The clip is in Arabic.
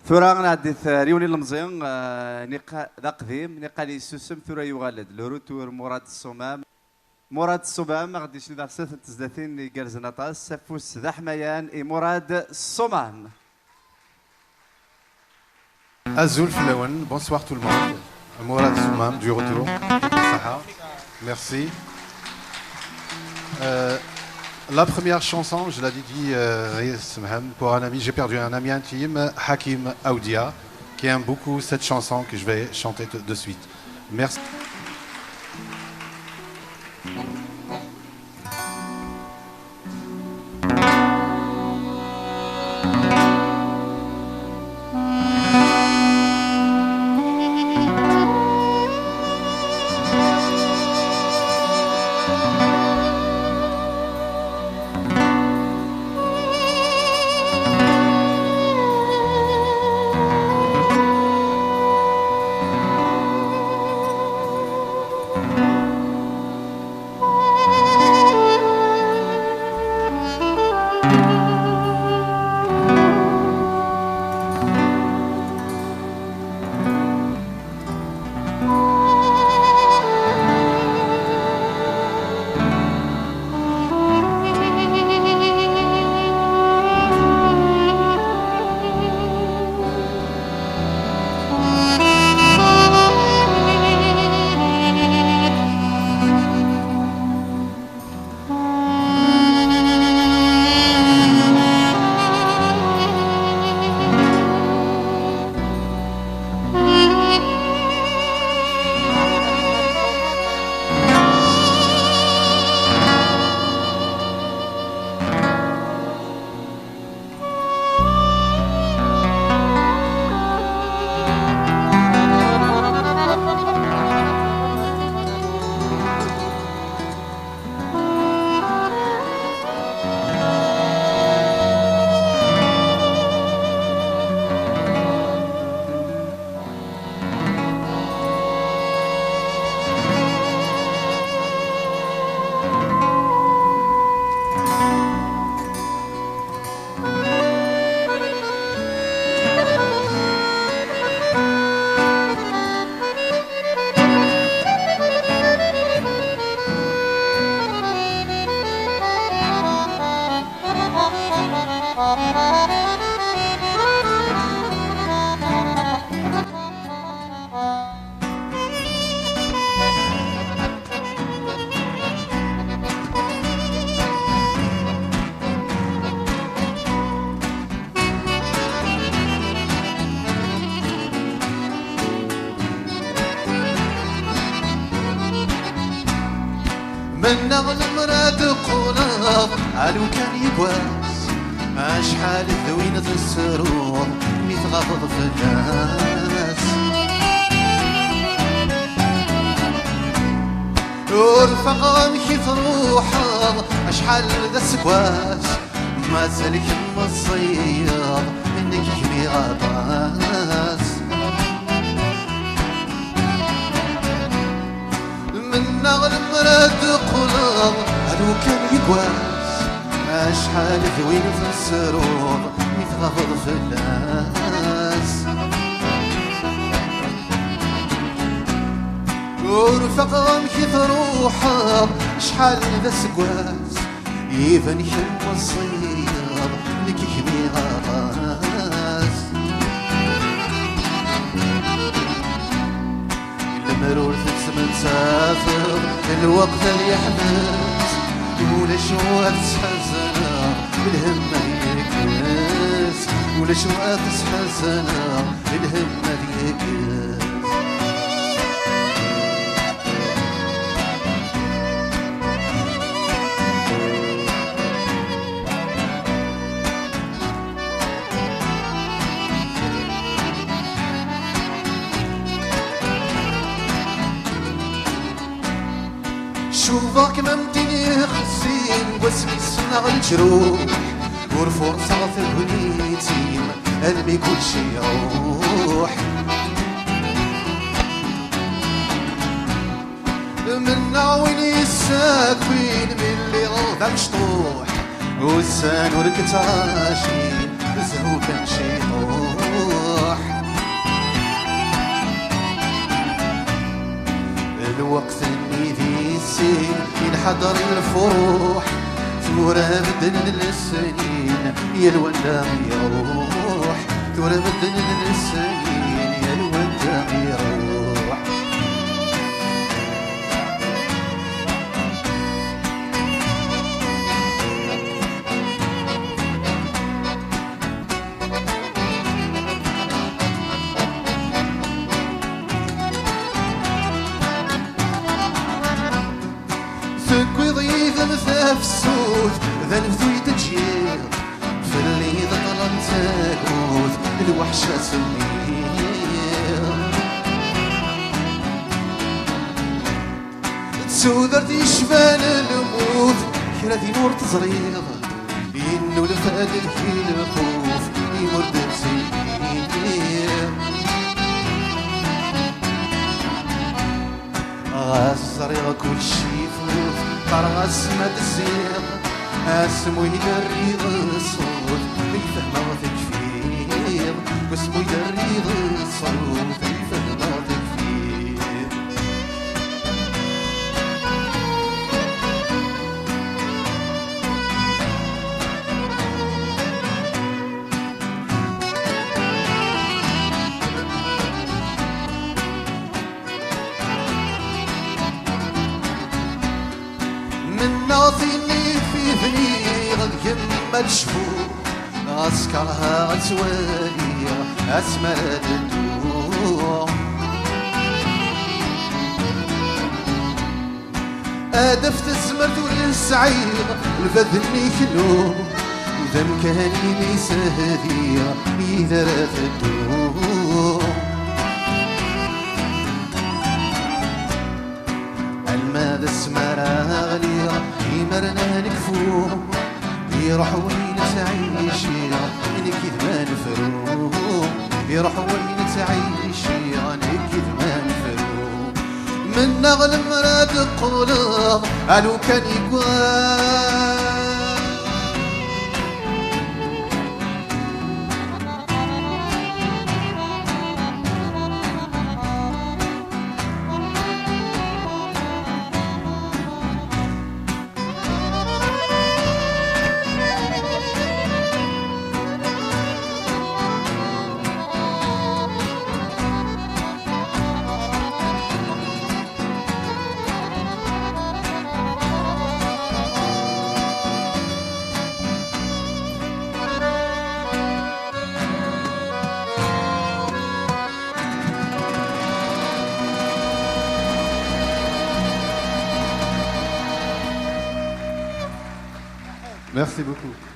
ثورة غنعدي ريوني المزيان نقا ذا قديم نقا لي سوسم ثورة يغالد لروتور مراد الصمام غادي يشني ذا سات تزداتين يقرزنا طاس سفوس ذا حميان مراد الصمام. Azul Flawen, bonsoir tout le monde. Mourad Soumam du retour. Saha. Merci. La première chanson, je l'avais dit pour un ami, j'ai perdu un ami intime, Hakim Aoudia, qui aime beaucoup cette chanson que je vais chanter de suite. Merci. من نغل مراد قلاب علو كان يقواس أشحال ذوينة السرور ميتغضض في الناس ورفق مشي تروحض أشحال ذا السكواس ما سلك مصير منك كمي غطاس من نغل مراد قلاب علو كان يقواس أشحال ذوين في السرور يتغفض في الناس ورفق مشي تروحض شحال ذا السكواس يبان يحب الصير لك يحمي غطاس المرور تسمى تسافر الوقت اللي يحبس ولا شوات تحزنا الهمة ديكس ولا شوات تحزنا الهمة ديكس شوفك ممتني خسين واسمي السنة الجروح ورفرصة في الهنيتين قلبي كل شي يروح من نعويني الساكوين من اللي غلطة مشطوح والسان وركتاشين زهو كان شي طوح حضر الفروح ثورة بدل السنين يا الوندام يروح ثورة بدل السنين يا الوندام يروح ثقوي ضيذ مثاف السوث ذا نفذوي تجير في اللي ظلم تاكوث الوحشة سمير تسودرتي شفان الموت كرا دي نور تزريض إنو لفاد الكيل الخوف يمرد بسير غاسريغ كل شي فوت طرغس ما تسير اسمو يدريض الصوت يفهم تكفير واسمو يدريض الصوت يفهم تكفير من ناطيني في فنيغ يما الشفور أسكرها غتوالي أسمر الدور أدفت الزمرد والسعير الفذني كلو إذا مكاني ليس هدية إذا رات الدور الماء السمرة غليرة يمرنا نكفو يروح وين تعيشي أنا كذ ما نفرو يروح وين تعيشي أنا كذ ما نفرو من نغل مراد القلوب ألو كان يقول Merci beaucoup.